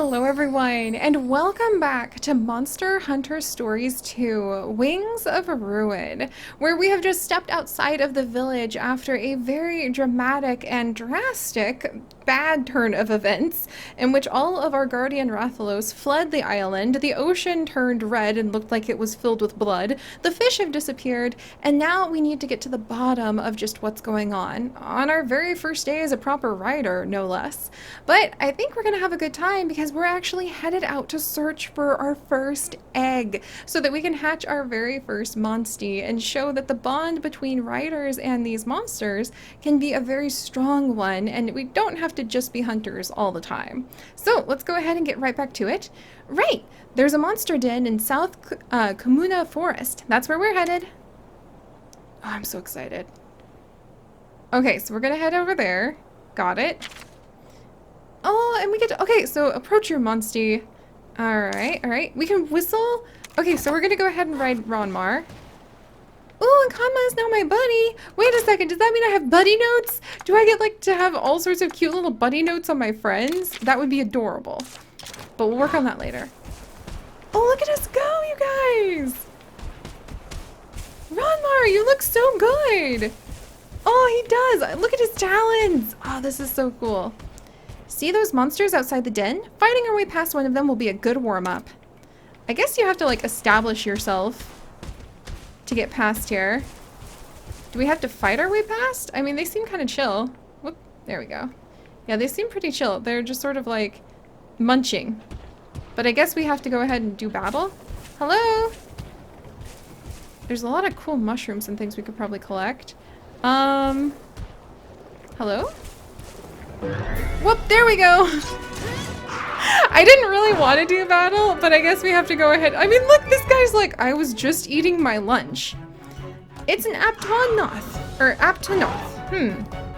Hello everyone, and welcome back to Monster Hunter Stories 2, Wings of Ruin, where we have just stepped outside of the village after a very dramatic and drastic bad turn of events, in which all of our guardian Rathalos fled the island, the ocean turned red and looked like it was filled with blood, the fish have disappeared, and now we need to get to the bottom of just what's going on our very first day as a proper rider, no less. But I think we're gonna have a good time because we're actually headed out to search for our first egg so that we can hatch our very first monstie and show that the bond between riders and these monsters can be a very strong one, and we don't have to just be hunters all the time. So let's go ahead and get right back to it. Right, there's a monster den in South Kamuna Forest. That's where we're headed. Oh, I'm so excited. Okay, so we're gonna head over there. Got it. Oh, and we get to, okay, so approach your monstie. Alright. We can whistle? Okay, so we're gonna go ahead and ride Ronmar. Ooh, and Kanma is now my buddy. Wait a second, does that mean I have buddy notes? Do I get like to have all sorts of cute little buddy notes on my friends? That would be adorable. But we'll work on that later. Oh, look at us go, you guys! Ronmar, you look so good! Oh, he does! Look at his talons! Oh, this is so cool. See those monsters outside the den? Fighting our way past one of them will be a good warm-up. I guess you have to, like, establish yourself to get past here. Do we have to fight our way past? I mean, they seem kind of chill. Whoop, there we go. Yeah, they seem pretty chill. They're just sort of, like, munching. But I guess we have to go ahead and do battle. Hello? There's a lot of cool mushrooms and things we could probably collect. Hello? Whoop, there we go! I didn't really want to do battle, but I guess we have to go ahead. I mean, look, this guy's like, I was just eating my lunch. It's an Aptonoth, or Aptonoth.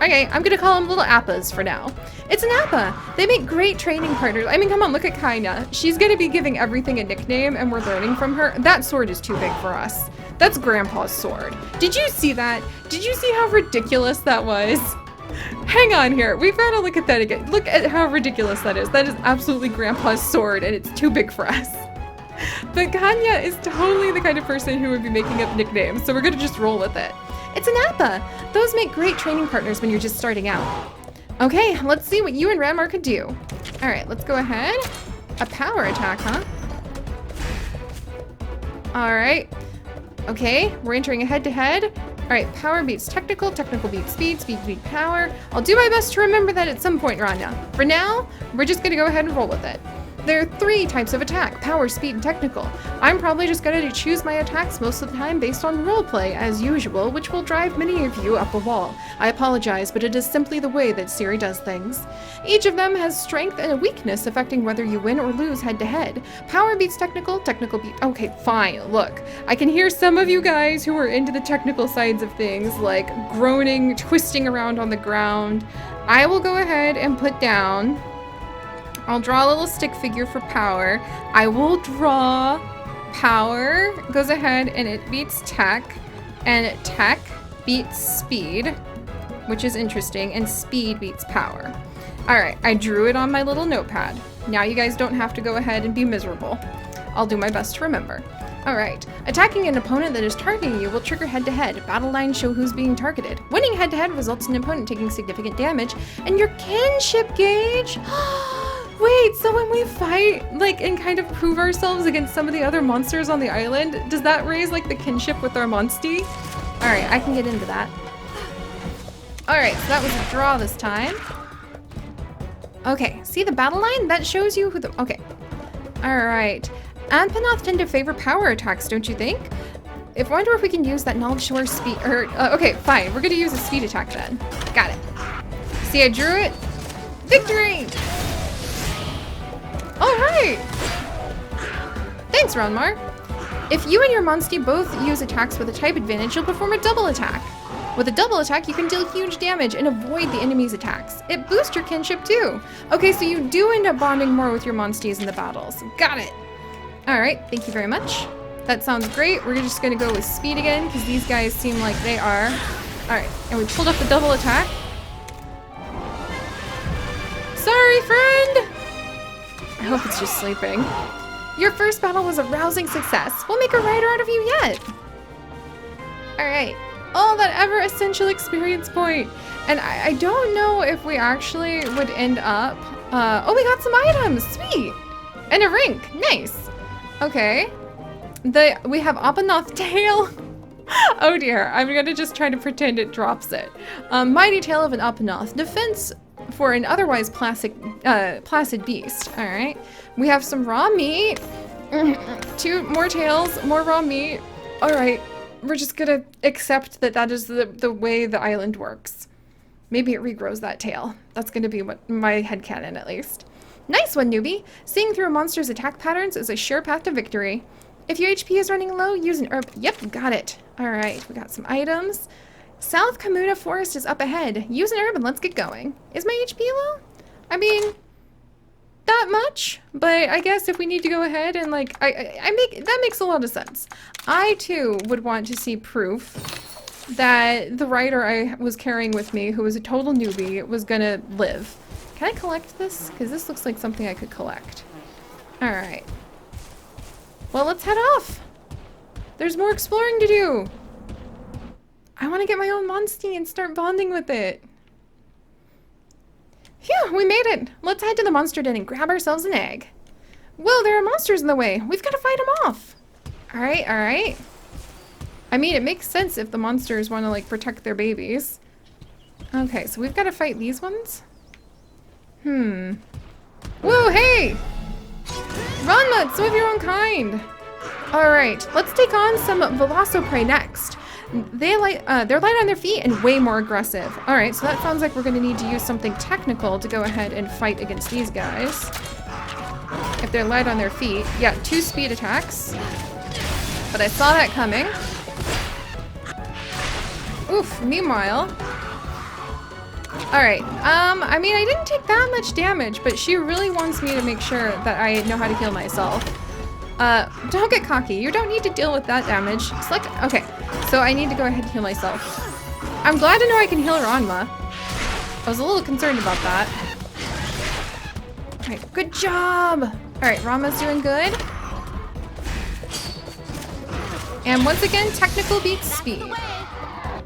Okay, I'm gonna call them little appas for now. It's an appa. They make great training partners. I mean, come on, look at Kainya. She's gonna be giving everything a nickname, and we're learning from her. That sword is too big for us. That's Grandpa's sword. Did you see that? Did you see how ridiculous that was? Hang on here. We've got to look at that again. Look at how ridiculous that is. That is absolutely Grandpa's sword, and it's too big for us. But Kanya is totally the kind of person who would be making up nicknames, so we're going to just roll with it. It's an appa. Those make great training partners when you're just starting out. Okay, let's see what you and Ramar could do. All right, let's go ahead. A power attack, huh? All right. Okay, we're entering a head-to-head. All right, power beats technical, technical beats speed, speed beats power. I'll do my best to remember that at some point, Rania. For now, we're just gonna go ahead and roll with it. There are 3 types of attack: power, speed, and technical. I'm probably just gonna choose my attacks most of the time based on roleplay, as usual, which will drive many of you up a wall. I apologize, but it is simply the way that Ciri does things. Each of them has strength and a weakness affecting whether you win or lose head-to-head. Power beats technical, technical beats... Okay, fine, look. I can hear some of you guys who are into the technical sides of things, like groaning, twisting around on the ground. I will go ahead and put down... I'll draw a little stick figure for power. I will draw power, goes ahead and it beats tech, and tech beats speed, which is interesting, and speed beats power. All right, I drew it on my little notepad. Now you guys don't have to go ahead and be miserable. I'll do my best to remember. All right, attacking an opponent that is targeting you will trigger head-to-head. Battle lines show who's being targeted. Winning head-to-head results in an opponent taking significant damage, and your kinship gauge... Wait, so when we fight, like, and kind of prove ourselves against some of the other monsters on the island, does that raise, like, the kinship with our monstie? Alright, I can get into that. Alright, so that was a draw this time. Okay, see the battle line? That shows you who the... Okay. Alright. Anpanoth tend to favor power attacks, don't you think? I wonder if we can use that knowledge to our speed... okay, fine. We're gonna use a speed attack then. Got it. See, I drew it. Victory! Alright! Thanks, Ronmar. If you and your monstie both use attacks with a type advantage, you'll perform a double attack. With a double attack, you can deal huge damage and avoid the enemy's attacks. It boosts your kinship too. Okay, so you do end up bonding more with your monsties in the battles. Got it! Alright, thank you very much. That sounds great. We're just gonna go with speed again, because these guys seem like they are. Alright, and we pulled up the double attack. Sorry, friend! I hope it's just sleeping. Your first battle was a rousing success. We'll make a rider out of you yet. All right. Oh, that ever essential experience point. And I don't know if we actually would end up... oh, we got some items. Sweet. And a rink. Nice. Okay. We have Opanoth Tail. Oh dear. I'm going to just try to pretend it drops it. Mighty Tail of an Opanoth. Defense for an otherwise placid beast. All right. We have some raw meat. 2 more tails. More raw meat. All right. We're just going to accept that that is the way the island works. Maybe it regrows that tail. That's going to be what my headcanon, at least. Nice one, newbie. Seeing through a monster's attack patterns is a sure path to victory. If your HP is running low, use an herb. Yep, got it. All right, we got some items. South Kamuna Forest is up ahead. Use an herb and let's get going. Is my HP low? I mean, that much, but I guess if we need to go ahead and like, that makes a lot of sense. I too would want to see proof that the rider I was carrying with me, who was a total newbie, was gonna live. Can I collect this? Because this looks like something I could collect. Alright. Well, let's head off. There's more exploring to do. I want to get my own Monstie and start bonding with it. Phew, we made it. Let's head to the monster den and grab ourselves an egg. Whoa, there are monsters in the way. We've got to fight them off. Alright, alright. I mean, it makes sense if the monsters want to, like, protect their babies. Okay, so we've got to fight these ones? Whoa, hey! Ranma, some of your own kind! Alright, let's take on some Velociprey next. They're light on their feet and way more aggressive. Alright, so that sounds like we're going to need to use something technical to go ahead and fight against these guys. If they're light on their feet. Yeah, 2 speed attacks. But I saw that coming. Oof, meanwhile. Alright, I mean, I didn't take that much damage, but she really wants me to make sure that I know how to heal myself. Don't get cocky. You don't need to deal with that damage. Select, okay, so I need to go ahead and heal myself. I'm glad to know I can heal Ranma. I was a little concerned about that. Alright, good job! Alright, Ranma's doing good. And once again, technical beats speed.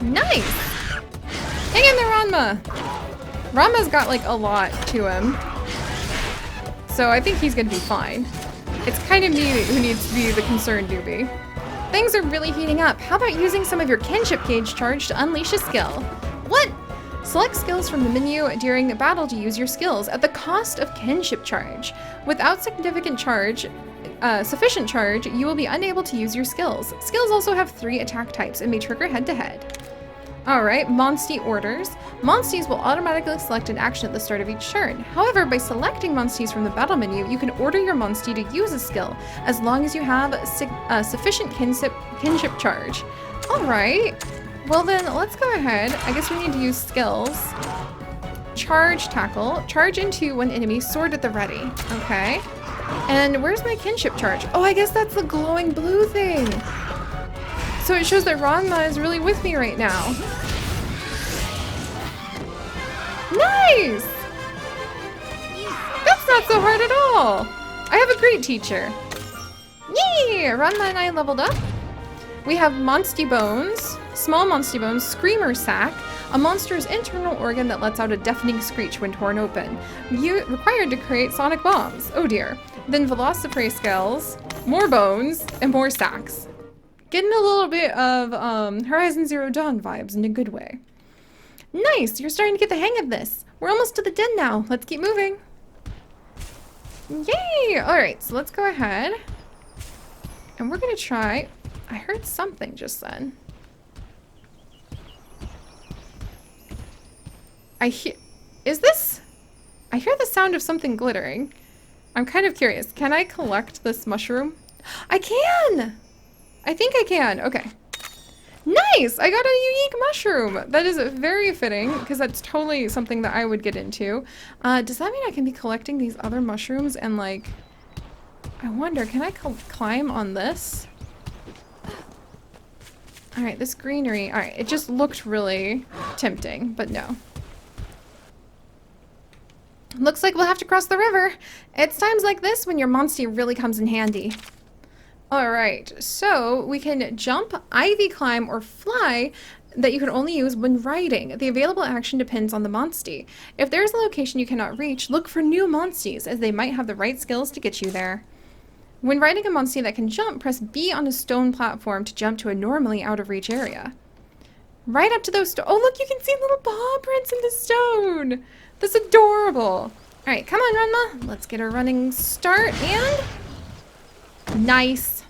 Nice! Hang in there, Ranma! Ranma's got like a lot to him. So I think he's gonna be fine. It's kind of me who needs to be the concerned newbie. Things are really heating up. How about using some of your kinship gauge charge to unleash a skill? What? Select skills from the menu during a battle to use your skills at the cost of kinship charge. Without significant charge, sufficient charge, you will be unable to use your skills. Skills also have 3 attack types and may trigger head-to-head. Alright, Monstie orders. Monsties will automatically select an action at the start of each turn. However, by selecting Monsties from the battle menu, you can order your Monstie to use a skill, as long as you have sufficient kinship charge. Alright, well then, let's go ahead. I guess we need to use skills. Charge tackle. Charge into one enemy, sword at the ready. Okay. And where's my kinship charge? Oh, I guess that's the glowing blue thing. So it shows that Ranma is really with me right now. Nice! That's not so hard at all. I have a great teacher. Yay! Ranma and I leveled up. We have Monstie Bones, small Monstie Bones, Screamer Sac, a monster's internal organ that lets out a deafening screech when torn open. Required to create sonic bombs. Oh dear. Then Velociprey Scales, more bones, and more sacks. Getting a little bit of Horizon Zero Dawn vibes in a good way. Nice! You're starting to get the hang of this. We're almost to the den now. Let's keep moving. Yay! Alright, so let's go ahead. And we're gonna try... I heard something just then. Is this? I hear the sound of something glittering. I'm kind of curious. Can I collect this mushroom? I can! I think I can. Okay. Nice! I got a unique mushroom! That is very fitting, because that's totally something that I would get into. Does that mean I can be collecting these other mushrooms and, like... I wonder, can I climb on this? Alright, this greenery... Alright, it just looked really tempting, but no. Looks like we'll have to cross the river. It's times like this when your monster really comes in handy. Alright, so we can jump, ivy climb, or fly that you can only use when riding. The available action depends on the monstie. If there is a location you cannot reach, look for new monsties, as they might have the right skills to get you there. When riding a monstie that can jump, press B on a stone platform to jump to a normally out-of-reach area. Right up to those oh look, you can see little paw prints in the stone! That's adorable! Alright, come on, Ranma. Let's get a running start, and... Nice!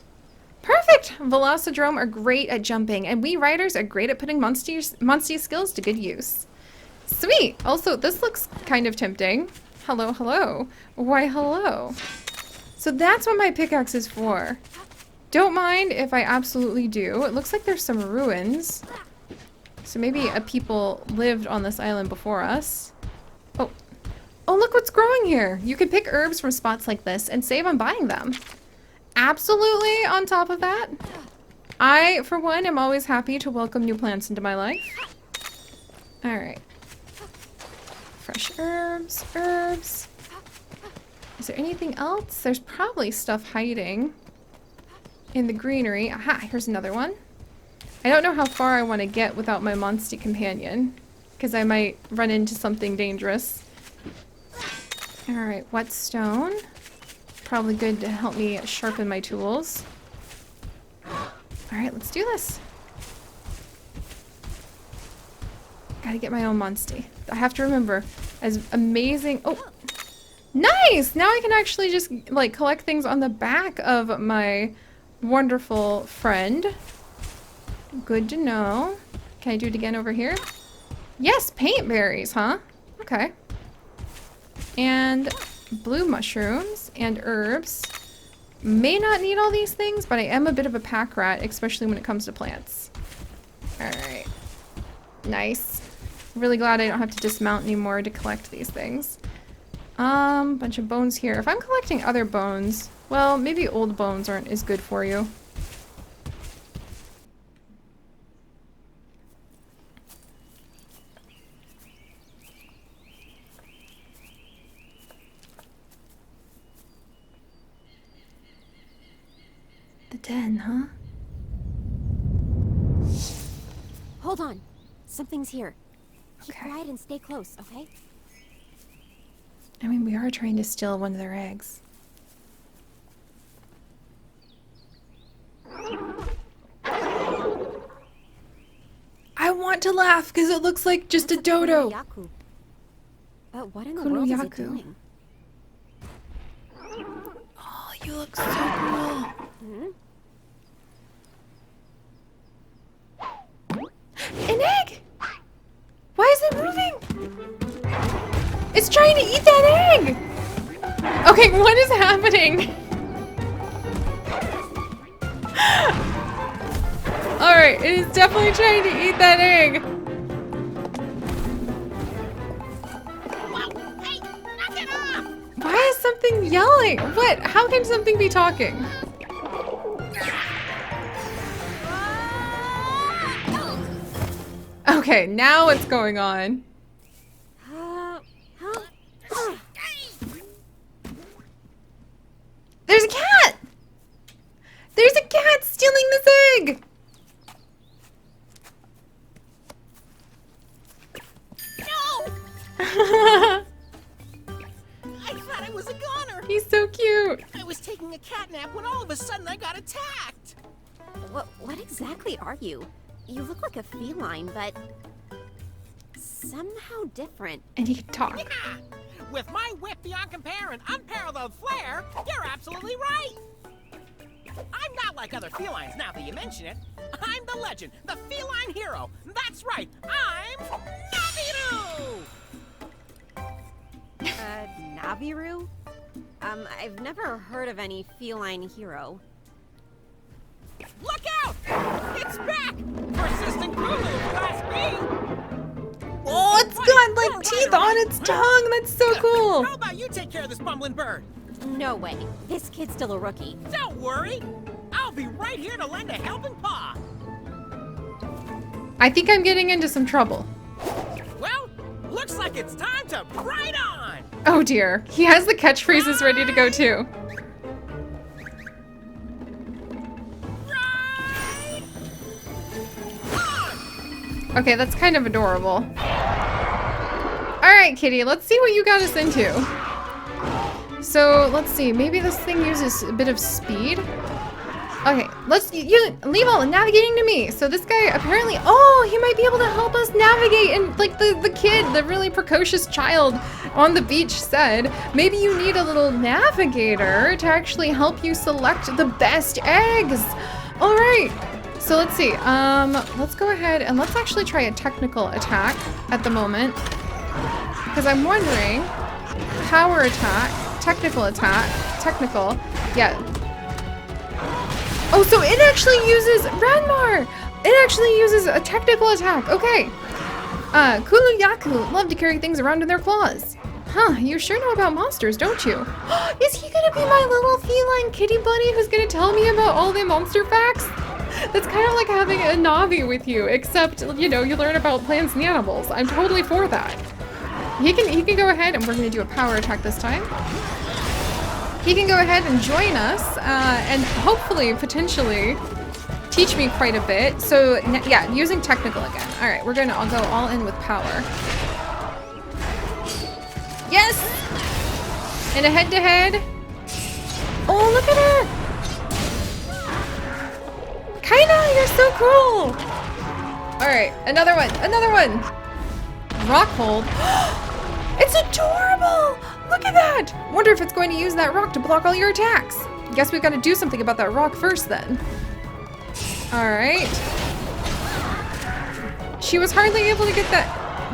Perfect! Velocidrome are great at jumping, and we riders are great at putting monstie skills to good use. Sweet! Also, this looks kind of tempting. Hello, hello. Why, hello. So that's what my pickaxe is for. Don't mind if I absolutely do. It looks like there's some ruins. So maybe a people lived on this island before us. Oh. Oh, look what's growing here. You can pick herbs from spots like this and save on buying them. Absolutely on top of that. I, for one, am always happy to welcome new plants into my life. Alright. Fresh herbs, herbs. Is there anything else? There's probably stuff hiding in the greenery. Aha, here's another one. I don't know how far I want to get without my monstie companion, because I might run into something dangerous. Alright, whetstone. Probably good to help me sharpen my tools. Alright, let's do this. Gotta get my own monstie. I have to remember, as amazing... Oh! Nice! Now I can actually just, like, collect things on the back of my wonderful friend. Good to know. Can I do it again over here? Yes, paint berries, huh? Okay. And blue mushrooms and herbs. May not need all these things, but I am a bit of a pack rat, especially when it comes to plants. Alright. Nice. Really glad I don't have to dismount anymore to collect these things. Bunch of bones here. If I'm collecting other bones, well, maybe old bones aren't as good for you. The den, huh? Hold on. Something's here. Keep Okay. quiet and stay close, okay? I mean, we are trying to steal one of their eggs. I want to laugh because it looks like just a dodo. Yaku. What in the world is it Kunoyaku. doing? Oh, you look so cool. Hmm? An egg! Why is it moving? It's trying to eat that egg! Okay, what is happening? Alright, it is definitely trying to eat that egg. Hey, knock it off! Why is something yelling? What? How can something be talking? Okay, now what's going on? Huh? There's a cat! There's a cat stealing this egg! No! I thought I was a goner. He's so cute. I was taking a cat nap when all of a sudden I got attacked. What exactly are you? You look like a feline, but somehow different. And he can talk. Yeah. With my whip beyond compare and unparalleled flair, you're absolutely right. I'm not like other felines now that you mention it. I'm the legend, the feline hero. That's right, I'm Naviru! Naviru? I've never heard of any feline hero. Look out! It's back! Persistent Kulu, class B! Oh, it's got like teeth on its tongue. That's so cool. How about you take care of this bumbling bird? No way. This kid's still a rookie. Don't worry. I'll be right here to lend a helping paw. I think I'm getting into some trouble. Well, looks like it's time to ride on! Oh dear. He has the catchphrases ready to go too. Okay, that's kind of adorable. Alright, Kitty, let's see what you got us into. So, let's see. Maybe this thing uses a bit of speed. Okay, leave all the navigating to me. So this guy apparently, oh, he might be able to help us navigate. And like the kid, the really precocious child on the beach said, maybe you need a little navigator to actually help you select the best eggs. All right, so let's see. Let's go ahead and let's actually try a technical attack at the moment. Because I'm wondering, power attack, technical, yeah. Oh, so it actually uses Ranmar! It actually uses a technical attack. Okay. Kulu-Yaku love to carry things around in their claws. Huh, you sure know about monsters, don't you? Is he gonna be my little feline kitty buddy who's gonna tell me about all the monster facts? That's kind of like having a Navi with you, except, you know, you learn about plants and animals. I'm totally for that. He can go ahead, and we're gonna do a power attack this time. He can go ahead and join us, and hopefully, potentially, teach me quite a bit. So, yeah, using technical again. All right, I'll go all in with power. Yes! In a head-to-head. Oh, look at her! Kaina, you're so cool! All right, another one. Rock hold. It's adorable! Look at that! Wonder if it's going to use that rock to block all your attacks. Guess we've got to do something about that rock first then. Alright. She was hardly able to get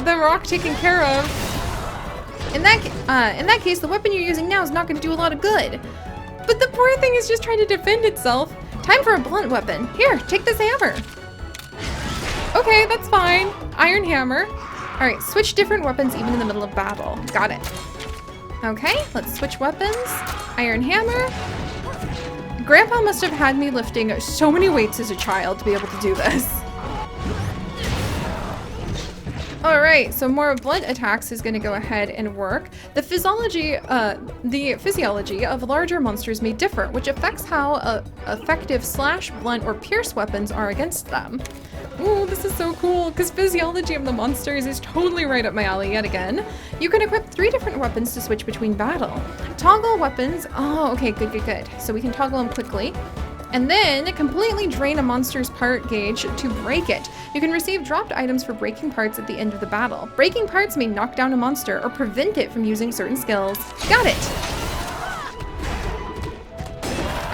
the rock taken care of. In that case, the weapon you're using now is not going to do a lot of good. But the poor thing is just trying to defend itself. Time for a blunt weapon. Here, take this hammer. Okay, that's fine. Iron hammer. Alright, switch different weapons even in the middle of battle. Got it. Okay, let's switch weapons. Iron hammer. Grandpa must have had me lifting so many weights as a child to be able to do this. Alright, so more blunt attacks is going to go ahead and work. The physiology of larger monsters may differ, which affects how effective slash, blunt, or pierce weapons are against them. Ooh, this is so cool, because physiology of the monsters is totally right up my alley yet again. You can equip 3 different weapons to switch between battle. Toggle weapons, oh, okay, good. So we can toggle them quickly. And then completely drain a monster's part gauge to break it. You can receive dropped items for breaking parts at the end of the battle. Breaking parts may knock down a monster or prevent it from using certain skills. Got it!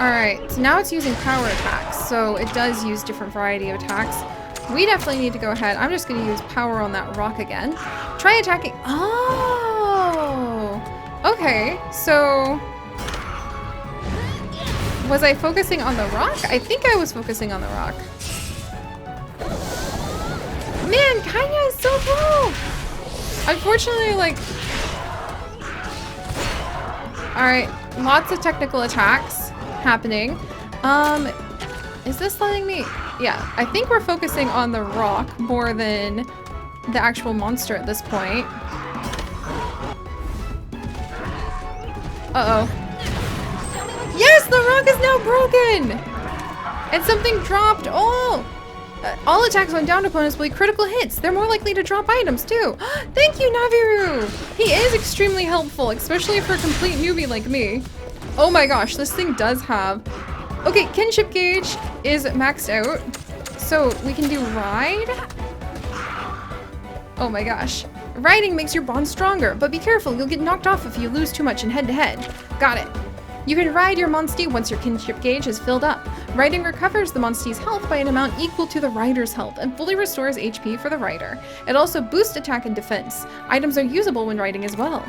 Alright, so now it's using power attacks, so it does use different variety of attacks. We definitely need to go ahead. I'm just going to use power on that rock again. Try attacking. Oh! Okay, so... was I focusing on the rock? I think I was focusing on the rock. Man, Kanya is so cool! Unfortunately, like... Alright, lots of technical attacks happening. Is this letting me... Yeah, I think we're focusing on the rock more than the actual monster at this point. Uh-oh. Yes, the rock is now broken! And something dropped. Oh! All attacks on downed opponents will be critical hits. They're more likely to drop items, too. Thank you, Naviru! He is extremely helpful, especially for a complete newbie like me. Oh my gosh, this thing does have... Okay, kinship gauge is maxed out. So we can do ride. Oh my gosh. Riding makes your bond stronger, but be careful, you'll get knocked off if you lose too much in head-to-head. Got it. You can ride your monstie once your kinship gauge is filled up. Riding recovers the monstie's health by an amount equal to the rider's health and fully restores HP for the rider. It also boosts attack and defense. Items are usable when riding as well.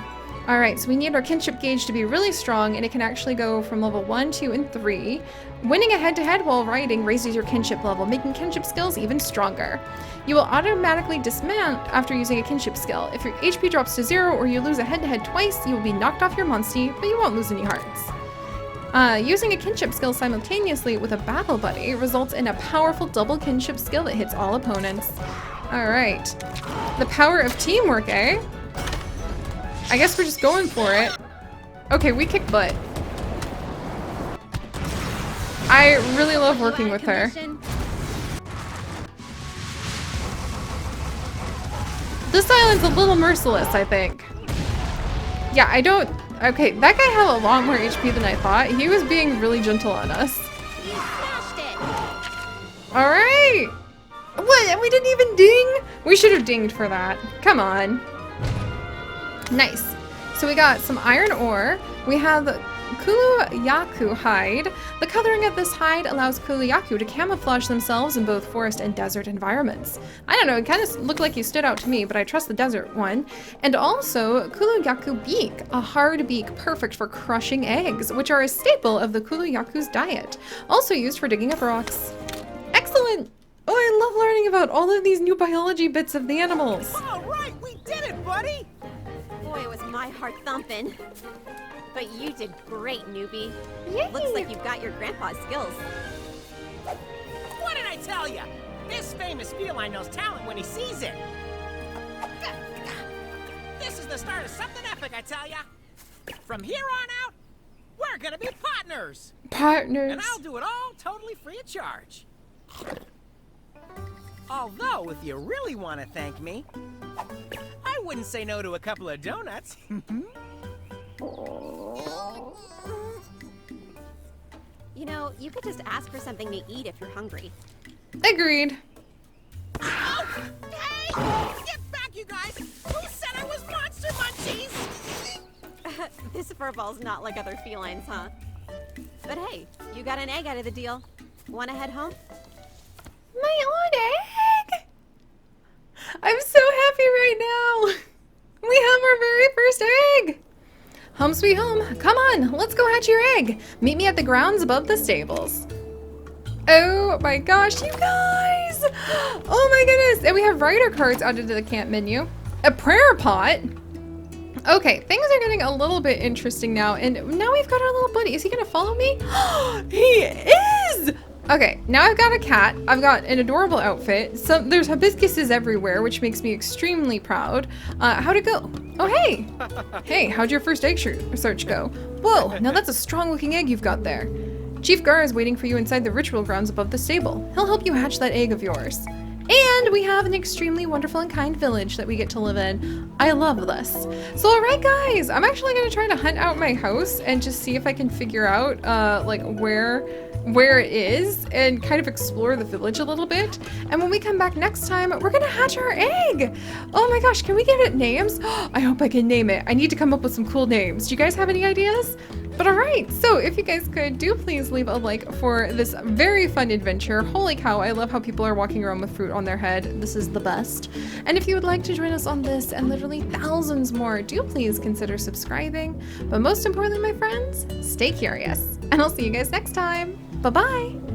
Alright, so we need our kinship gauge to be really strong, and it can actually go from level 1, 2, and 3. Winning a head-to-head while riding raises your kinship level, making kinship skills even stronger. You will automatically dismount after using a kinship skill. If your HP drops to 0 or you lose a head-to-head twice, you will be knocked off your monstie, but you won't lose any hearts. Using a kinship skill simultaneously with a battle buddy results in a powerful double kinship skill that hits all opponents. Alright. The power of teamwork, eh? I guess we're just going for it. Okay, we kick butt. I really love working with her. This island's a little merciless, I think. Yeah, I don't... Okay, that guy had a lot more HP than I thought. He was being really gentle on us. You smashed it. Alright! What? We didn't even ding? We should have dinged for that. Come on. Nice. So we got some iron ore. We have Kulu-Yaku hide. The coloring of this hide allows Kulu-Yaku to camouflage themselves in both forest and desert environments. I don't know, it kind of looked like he stood out to me, but I trust the desert one. And also Kulu-Yaku beak, a hard beak perfect for crushing eggs, which are a staple of the Kulu-Yaku's diet. Also used for digging up rocks. Excellent! Oh, I love learning about all of these new biology bits of the animals. All right, we did it, buddy. Boy, it was my heart thumping. But you did great, newbie. Yay. Looks like you've got your grandpa's skills. What did I tell you? This famous feline knows talent when he sees it. This is the start of something epic, I tell ya. From here on out, we're gonna be partners. Partners. And I'll do it all totally free of charge. Although, if you really want to thank me, I wouldn't say no to a couple of donuts. You know, you could just ask for something to eat if you're hungry. Agreed. Oh, hey! Get back, you guys! Who said I was Monster Munchies? This furball's not like other felines, huh? But hey, you got an egg out of the deal. Wanna head home? My own egg! I'm so happy right now! We have our very first egg! Home sweet home. Come on, let's go hatch your egg. Meet me at the grounds above the stables. Oh my gosh, you guys! Oh my goodness! And we have rider cards added to the camp menu. A prayer pot. Okay, things are getting a little bit interesting now. And now we've got our little buddy. Is he gonna follow me? He is! Okay, now I've got a cat. I've got an adorable outfit. There's hibiscuses everywhere, which makes me extremely proud. How'd it go? Oh, hey! Hey, how'd your first egg search go? Whoa, now that's a strong-looking egg you've got there. Chief Gar is waiting for you inside the ritual grounds above the stable. He'll help you hatch that egg of yours. And we have an extremely wonderful and kind village that we get to live in. I love this. So alright guys, I'm actually gonna try to hunt out my house and just see if I can figure out like where it is and kind of explore the village a little bit. And when we come back next time, we're gonna hatch our egg. Oh my gosh, can we give it names? I hope I can name it. I need to come up with some cool names. Do you guys have any ideas? But alright, so if you guys could, do please leave a like for this very fun adventure. Holy cow, I love how people are walking around with fruit on their head. This is the best. And if you would like to join us on this and literally thousands more, do please consider subscribing. But most importantly, my friends, stay curious. And I'll see you guys next time. Bye-bye!